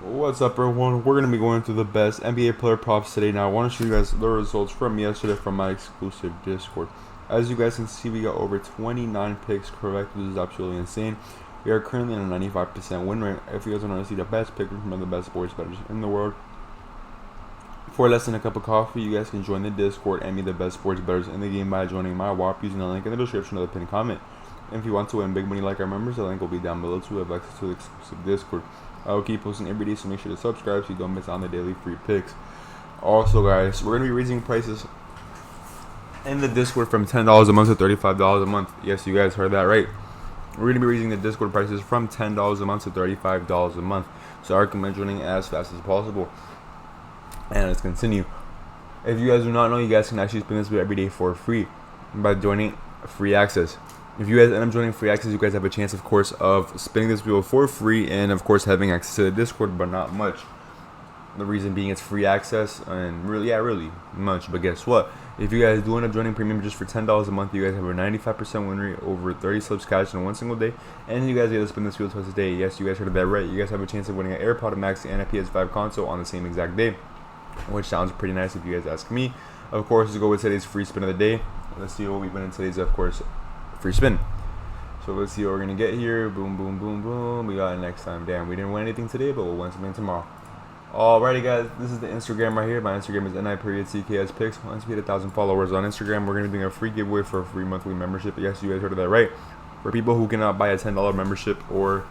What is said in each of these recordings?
What's up, everyone? We're going to be going through the best NBA player props today. Now, I want to show you guys the results from yesterday from my exclusive Discord. As you guys can see, we got over 29 picks correct, which is absolutely insane. We are currently on a 95% win rate. If you guys want to see the best pickers from the best sports bettors in the world, for less than a cup of coffee, you guys can join the Discord and be the best sports bettors in the game by joining my WAP using the link in the description of the pinned comment. And if you want to win big money like our members, the link will be down below to have access to the exclusive Discord. I will keep posting every day, so make sure to subscribe so you don't miss out on the daily free picks. Also, guys, we're going to be raising prices in the Discord from $10 a month to $35 a month. Yes, you guys heard that right. We're going to be raising the Discord prices from $10 a month to $35 a month. So I recommend joining as fast as possible. And let's continue. If you guys do not know, you guys can actually spin this every day for free by joining free access. If you guys end up joining free access, you guys have a chance, of course, of spinning this wheel for free and, of course, having access to the Discord, but not much. The reason being it's free access and really much. But guess what? If you guys do end up joining premium just for $10 a month, you guys have a 95% win rate, over 30 slips cash in one single day, and you guys get to spin this wheel twice a day. Yes, you guys heard that right. You guys have a chance of winning an AirPod Max and a PS5 console on the same exact day, which sounds pretty nice if you guys ask me. Of course, let's go with today's free spin of the day. Let's see what we win in today's, of course, free spin. So let's see what we're gonna get here. Boom, boom, boom, boom. We got it next time. Damn, we didn't win anything today, but we'll win something tomorrow. Alrighty, guys, this is the Instagram right here. My Instagram is NicksPick. Once we hit 1,000 followers on Instagram, we're gonna be doing a free giveaway for a free monthly membership. Yes, you guys heard of that right. For people who cannot buy a $10 membership, or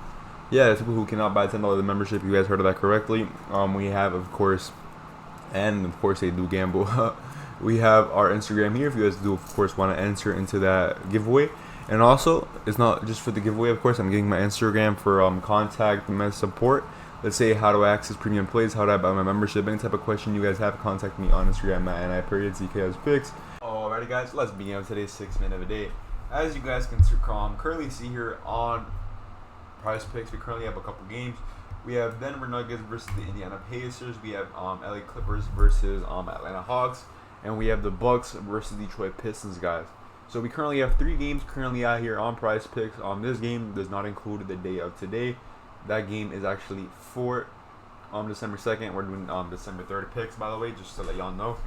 people who cannot buy a $10 membership, you guys heard of that correctly. We have, of course, and of course they do gamble. We have our Instagram here if you guys do, of course, want to enter into that giveaway. And also, it's not just for the giveaway, of course. I'm getting my Instagram for contact and support. Let's say, how do I access premium plays? How do I buy my membership? Any type of question you guys have, contact me on Instagram at NicksPick. Alrighty, guys, let's begin with today's 6 minute of the day. As you guys can currently see here on Prizepicks, we currently have a couple games. We have Denver Nuggets versus the Indiana Pacers. We have LA Clippers versus Atlanta Hawks. And we have the Bucks versus Detroit Pistons, guys. So we currently have 3 games currently out here on Prizepicks. This game does not include the day of today. That game is actually for December 2nd. We're doing December 3rd picks, by the way, just to let y'all know.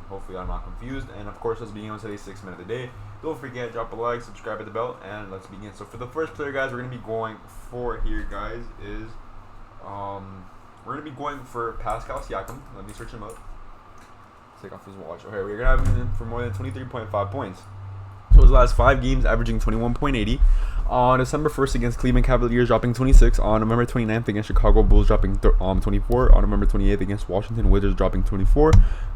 Hopefully I'm not confused. And of course, let's begin with today's 6 minute of the day. Don't forget, drop a like, subscribe at the bell, and let's begin. So for the first player, guys, we're going to be going for here, guys, is we're going to be going for Pascal Siakam. Let me search him up. Take off his watch. Okay, we're gonna have him in for more than 23.5 points. So his last 5 games, averaging 21.80. On December 1st against Cleveland Cavaliers, dropping 26. On November 29th against Chicago Bulls, dropping 24. On November 28th against Washington Wizards, dropping 24.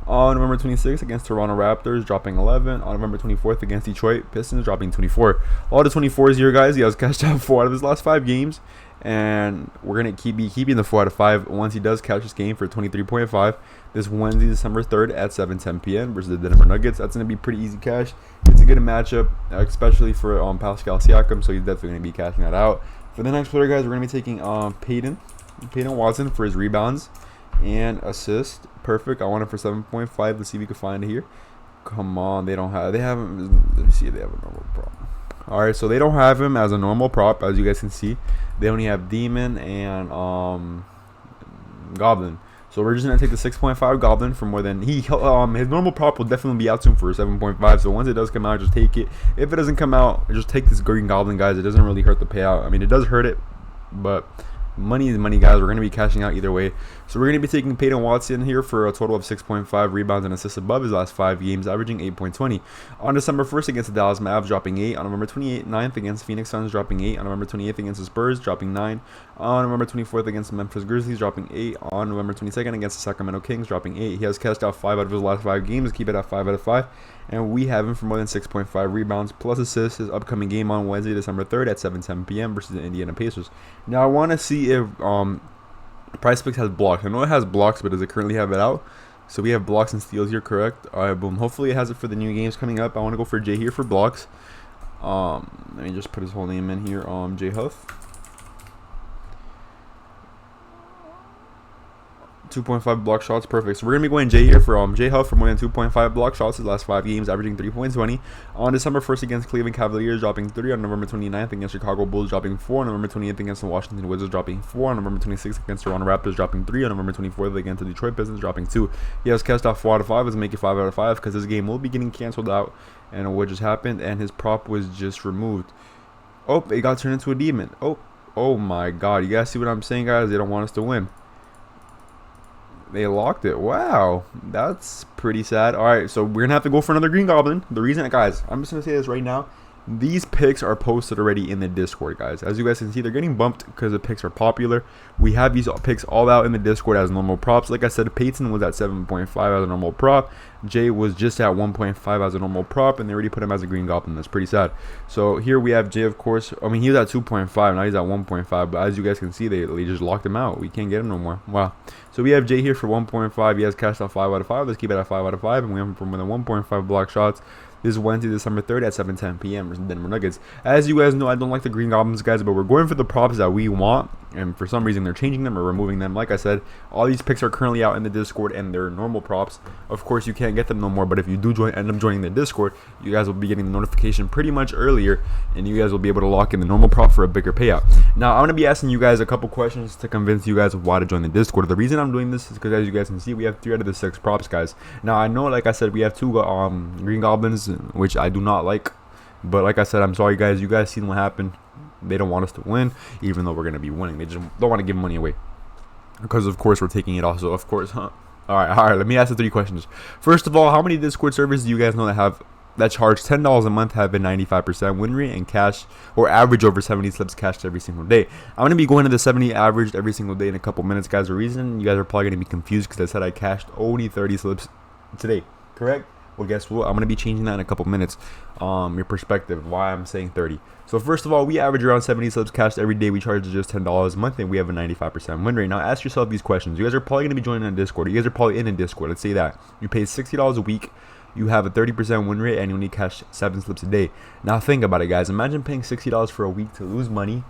On November 26th against Toronto Raptors, dropping 11. On November 24th against Detroit Pistons, dropping 24. All the 24s here, guys. He has cashed out 4 out of his last 5 games. And we're going to be keeping the 4 out of 5 once he does catch this game for 23.5 this Wednesday, December 3rd at 7:10 p.m. versus the Denver Nuggets. That's going to be pretty easy cash. It's a good matchup, especially for Pascal Siakam, so he's definitely going to be cashing that out. For the next player, guys, we're going to be taking Peyton Watson for his rebounds and assists. Perfect. I want him for 7.5. Let's see if we can find it here. Come on, they haven't. Let me see if they have a normal prop. Alright, so they don't have him as a normal prop, as you guys can see. They only have Demon and Goblin. So we're just gonna take the 6.5 Goblin for more than his normal prop will definitely be out soon for 7.5. So once it does come out, just take it. If it doesn't come out, just take this Green Goblin, guys. It doesn't really hurt the payout. I mean, it does hurt it, but money is money, guys. We're going to be cashing out either way. So we're going to be taking Peyton Watson here for a total of 6.5 rebounds and assists above his last 5 games, averaging 8.20. On December 1st against the Dallas Mavs, dropping 8. On November 9th against Phoenix Suns, dropping 8. On November 28th against the Spurs, dropping 9. On November 24th against the Memphis Grizzlies, dropping 8. On November 22nd against the Sacramento Kings, dropping 8. He has cashed out 5 out of his last 5 games. Keep it at 5 out of 5. And we have him for more than 6.5 rebounds plus assists. His upcoming game on Wednesday, December 3rd at 7:10 p.m. versus the Indiana Pacers. Now I want to see if Prizepicks has blocks. I know it has blocks, but does it currently have it out? So we have blocks and steals here, correct? Alright, boom. Hopefully it has it for the new games coming up. I want to go for Jay here for blocks. Let me just put his whole name in here. Jay Huff. 2.5 block shots, perfect. So we're gonna be going Jay here for Jay Huff for more than 2.5 block shots his last 5 games, averaging 3.20. On December 1st against Cleveland Cavaliers, dropping 3. On November 29th against Chicago Bulls, dropping 4. On November 28th against the Washington Wizards, dropping 4. On November 26th against Toronto Raptors, dropping 3. On November 24th against the Detroit Pistons, dropping 2. He has cast off 4 out of 5. Let's make it 5 out of 5 because this game will be getting canceled out. And what just happened? And his prop was just removed. Oh, it got turned into a demon. Oh my God! You guys see what I'm saying, guys? They don't want us to win. They locked it. Wow, that's pretty sad. All right, so we're gonna have to go for another green goblin. The reason, guys, I'm just gonna say this right now. These picks are posted already in the Discord, guys. As you guys can see, they're getting bumped because the picks are popular. We have these picks all out in the Discord as normal props. Like I said, Peyton was at 7.5 as a normal prop. Jay was just at 1.5 as a normal prop, and they already put him as a green goblin. That's pretty sad. So here we have Jay, of course. I mean, he was at 2.5. Now he's at 1.5. But as you guys can see, they just locked him out. We can't get him no more. Wow. So we have Jay here for 1.5. He has cashed out 5 out of 5. Let's keep it at 5 out of 5. And we have him for more than 1.5 block shots. This is Wednesday, December 3rd at 7:10 p.m. Denver Nuggets. As you guys know, I don't like the green goblins, guys, but we're going for the props that we want. And for some reason, they're changing them or removing them. Like I said, all these picks are currently out in the Discord, and they're normal props. Of course, you can't get them no more, but if you do end up joining the Discord, you guys will be getting the notification pretty much earlier, and you guys will be able to lock in the normal prop for a bigger payout. Now, I'm going to be asking you guys a couple questions to convince you guys of why to join the Discord. The reason I'm doing this is because, as you guys can see, we have 3 out of the 6 props, guys. Now, I know, like I said, we have 2 green goblins, which I do not like. But like I said, I'm sorry, guys. You guys seen what happened. They don't want us to win, even though we're going to be winning. They just don't want to give money away. Because, of course, we're taking it also, of course. All right. Let me ask the 3 questions. First of all, how many Discord servers do you guys know that charge $10 a month have a 95% win rate and cash or average over 70 slips cashed every single day? I'm going to be going to the 70 averaged every single day in a couple minutes, guys. The reason you guys are probably going to be confused because I said I cashed only 30 slips today, correct? Well, guess what? I'm going to be changing that in a couple minutes. Your perspective, why I'm saying 30. So first of all, we average around 70 slips cashed every day. We charge just $10 a month, and we have a 95% win rate. Now, ask yourself these questions. You guys are probably going to be joining a Discord. You guys are probably in a Discord. Let's say that. You pay $60 a week. You have a 30% win rate, and you only cash 7 slips a day. Now, think about it, guys. Imagine paying $60 for a week to lose money,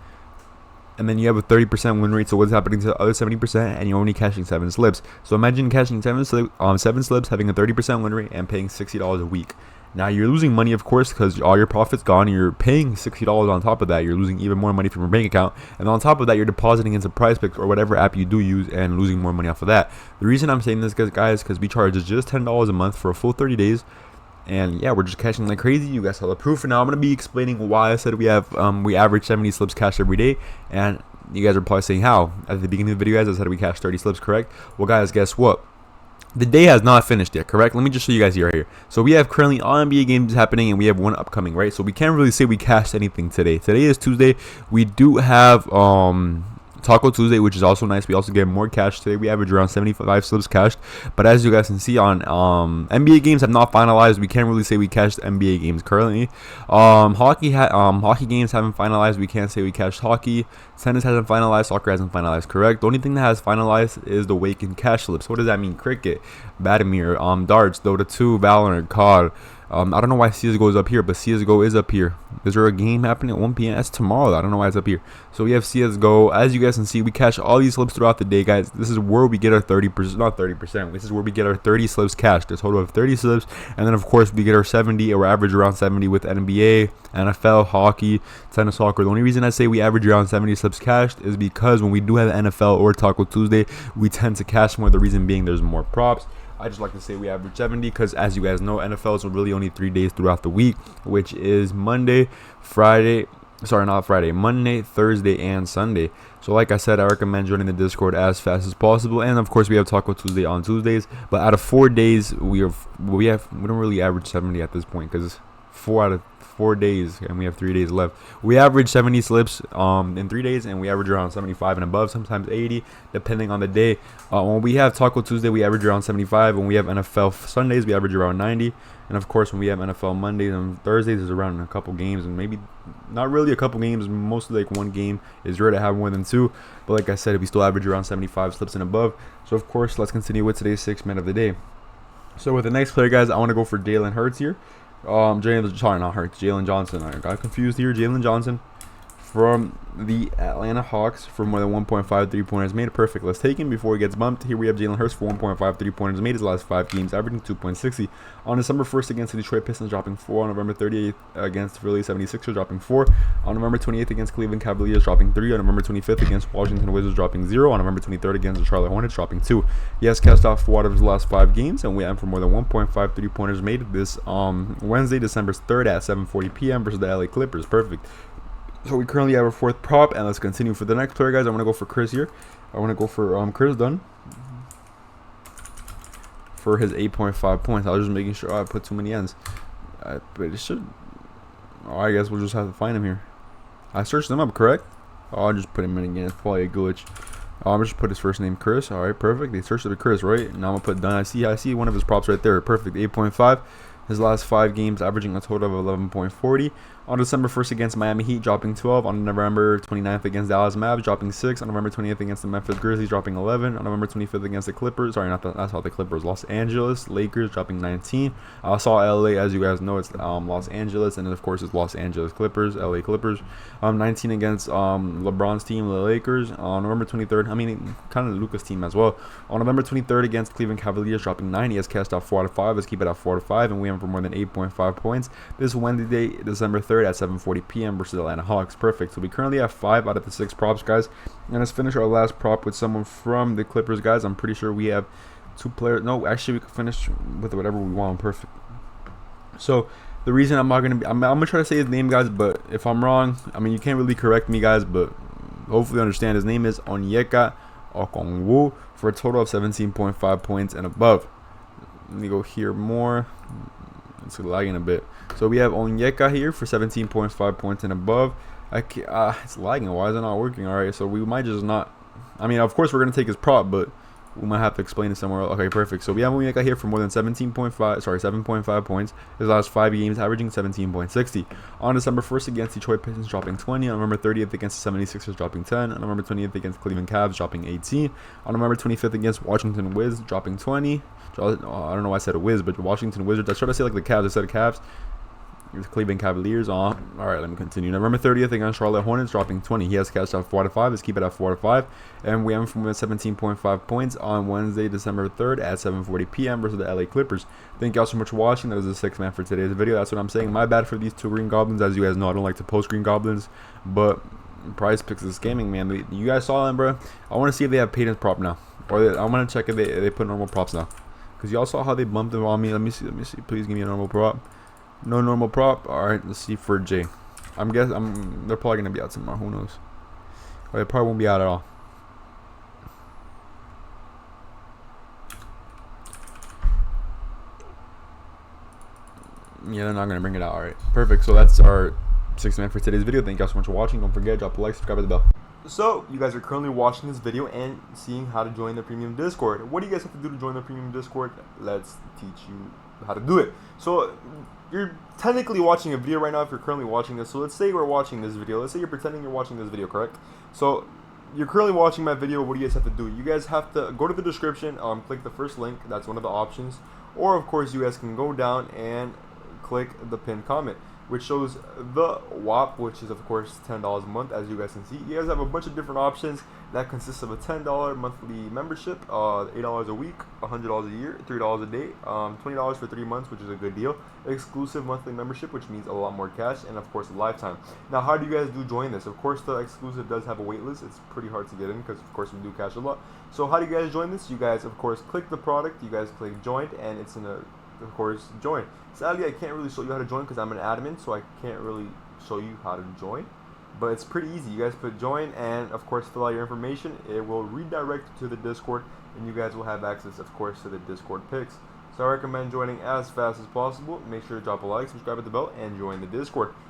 and then you have a 30% win rate. So what's happening to the other 70%? And you're only cashing 7 slips. So imagine cashing 7 slips, having a 30% win rate, and paying $60 a week. Now you're losing money, of course, because all your profit's gone. And you're paying $60 on top of that. You're losing even more money from your bank account, and on top of that, you're depositing into Prizepicks or whatever app you do use and losing more money off of that. The reason I'm saying this, guys, because we charge just $10 a month for a full 30 days. And yeah, we're just cashing like crazy. You guys saw the proof. And now I'm going to be explaining why I said we average 70 slips cash every day. And you guys are probably saying how. At the beginning of the video, guys, I said we cash 30 slips, correct? Well, guys, guess what? The day has not finished yet, correct? Let me just show you guys here, right here. So we have currently all NBA games happening, and we have one upcoming, right? So we can't really say we cashed anything today. Today is Tuesday. We do have Taco Tuesday, which is also nice. We also get more cash today. We average around 75 slips cashed. But as you guys can see, on NBA games have not finalized. We can't really say we cashed NBA games currently. Hockey games haven't finalized. We can't say we cashed hockey. Tennis hasn't finalized. Soccer hasn't finalized, correct? The only thing that has finalized is the Wake and cash slips. What does that mean? Cricket, Badminton, darts, Dota 2, Valorant, COD. I don't know why CSGO is up here, but CSGO is up here. Is there a game happening at 1 p.m.? That's tomorrow. I don't know why it's up here. So we have CSGO. As you guys can see, we cash all these slips throughout the day, guys. This is where we get our 30%, not 30%. This is where we get our 30 slips cashed. A total of 30 slips. And then, of course, we get our 70, or average around 70 with NBA, NFL, hockey, tennis, soccer. The only reason I say we average around 70 slips cashed is because when we do have NFL or Taco Tuesday, we tend to cash more. The reason being there's more props. I just like to say we average 70 because, as you guys know, NFL is really only 3 days throughout the week, which is Monday, Thursday, and Sunday. So like I said, I recommend joining the Discord as fast as possible. And of course, we have Taco Tuesday on Tuesdays. But out of 4 days, we don't really average 70 at this point because 4 out of 4 days, and we have 3 days left. We average 70 slips in 3 days, and we average around 75 and above, sometimes 80, depending on the day. When we have Taco Tuesday, we average around 75. When we have NFL Sundays, we average around 90. And of course, when we have NFL Mondays and Thursdays, is around a couple games, and maybe not really a couple games, mostly like 1 game. Is rare to have more than 2. But like I said, we still average around 75 slips and above. So of course, let's continue with today's 6 man of the day. So with the next player, guys, I want to go for Jalen Hurts here. Jalen Johnson. I got confused here. Jalen Johnson from the Atlanta Hawks for more than 1.5 3-pointers made. Perfect. Let's take him before he gets bumped. Here we have Jalen Hurts for 1.5 3-pointers made his last 5 games, averaging 2.60. On December 1st against the Detroit Pistons, dropping 4. On November 38th against Philly 76ers, dropping 4. On November 28th against Cleveland Cavaliers, dropping 3. On November 25th against Washington Wizards, dropping 0. On November 23rd against the Charlotte Hornets, dropping 2. He has cast off 4 out of his last 5 games, and we have for more than 1.5 3-pointers made this Wednesday, December 3rd at 7:40 p.m. versus the LA Clippers. Perfect. So we currently have our 4th prop, and let's continue for the next player, guys. I want to go for Chris here. I want to go for Chris Dunn for his 8.5 points. I was just making sure I put too many ends, but it should. Oh, I guess we'll just have to find him here. I searched him up, correct? Oh, I'll just put him in again. It's probably a glitch. I'm just put his first name Chris. All right, perfect. They searched it to Chris, right? Now I'm gonna put Dunn. I see one of his props right there. Perfect. 8.5. His last 5 games, averaging a total of 11.40. On December 1st against Miami Heat, dropping 12. On November 29th against Dallas Mavs, dropping 6. On November 20th against the Memphis Grizzlies, dropping 11. On November 25th against the Clippers, that's how the Clippers. Los Angeles Lakers, dropping 19. I saw LA, as you guys know, it's Los Angeles, and then of course it's Los Angeles Clippers, LA Clippers. 19 against LeBron's team, the Lakers. On November 23rd, kind of Luka's team as well. On November 23rd against Cleveland Cavaliers, dropping 9. He has cast out 4 out of 5. Let's keep it at 4 out of 5, and we have for more than 8.5 points. This Wednesday, December 3rd at 7:40 p.m. versus Atlanta Hawks. Perfect. So we currently have 5 out of the 6 props, guys. And let's finish our last prop with someone from the Clippers, guys. I'm pretty sure we have 2 players. No, actually, we can finish with whatever we want. Perfect. So the reason I'm not gonna I'm gonna try to say his name, guys, but if I'm wrong, you can't really correct me, guys, but hopefully understand his name is Onyeka Okongwu for a total of 17.5 points and above. Let me go here more. It's lagging a bit. So we have Onyeka here for 17.5 points and above. It's lagging. Why is it not working? All right, so we might just not. Of course we're gonna take his prop, but we might have to explain it somewhere else. Okay, perfect. So we have Onyeka here for more than 7.5 points. His last 5 games, averaging 17.60. On December 1st against Detroit Pistons, dropping 20. On November 30th against the 76ers, dropping 10. On November 20th against Cleveland Cavs, dropping 18. On November 25th against Washington Wizards, dropping 20. I don't know why I said a Wiz, but Washington Wizards. I tried to say like the Cavs. I said Cavs. The Cleveland Cavaliers on. All right, let me continue. November 30th against Charlotte Hornets, dropping 20. He has cashed out 4 out of 5. Let's keep it at 4 out of 5. And we have him from 17.5 points on Wednesday, December 3rd at 7:40 p.m. versus the LA Clippers. Thank y'all so much for watching. That was the 6th man for today's video. That's what I'm saying. My bad for these 2 green goblins. As you guys know, I don't like to post green goblins, but Prizepicks is scamming, man. You guys saw them, bro. I want to see if they have Peyton's prop now, or I want to check if they put normal props now, because y'all saw how they bumped them on me. Let me see. Please give me a normal prop. No normal prop. All right, let's see for Jay. They're probably gonna be out tomorrow. Who knows? Or they probably won't be out at all. Yeah, they're not gonna bring it out. All right, perfect. So that's our 6th man for today's video. Thank y'all so much for watching. Don't forget, drop a like, subscribe, hit the bell. So you guys are currently watching this video and seeing how to join the premium Discord. What do you guys have to do to join the premium Discord? Let's teach you how to do it. So you're technically watching a video right now if you're currently watching this. So let's say we're watching this video. Let's say you're pretending you're watching this video, correct? So you're currently watching my video. What do you guys have to do? You guys have to go to the description, click the first link. That's one of the options. Or of course you guys can go down and click the pinned comment, which shows the WAP, which is of course $10 a month. As you guys can see, you guys have a bunch of different options that consists of a $10 monthly membership, $8 a week, $100 a year, $3 a day, $20 for 3 months, which is a good deal, exclusive monthly membership, which means a lot more cash, and of course a lifetime. Now, how do you guys do join this? Of course, the exclusive does have a wait list. It's pretty hard to get in because of course we do cash a lot. So how do you guys join this? You guys of course click the product, you guys click join, and it's in a of course join. Sadly, I can't really show you how to join because I'm an admin, so I can't really show you how to join, but it's pretty easy. You guys put join and of course fill out your information. It will redirect you to the Discord, and you guys will have access of course to the Discord picks. So I recommend joining as fast as possible. Make sure to drop a like, subscribe, hit the bell, and join the Discord.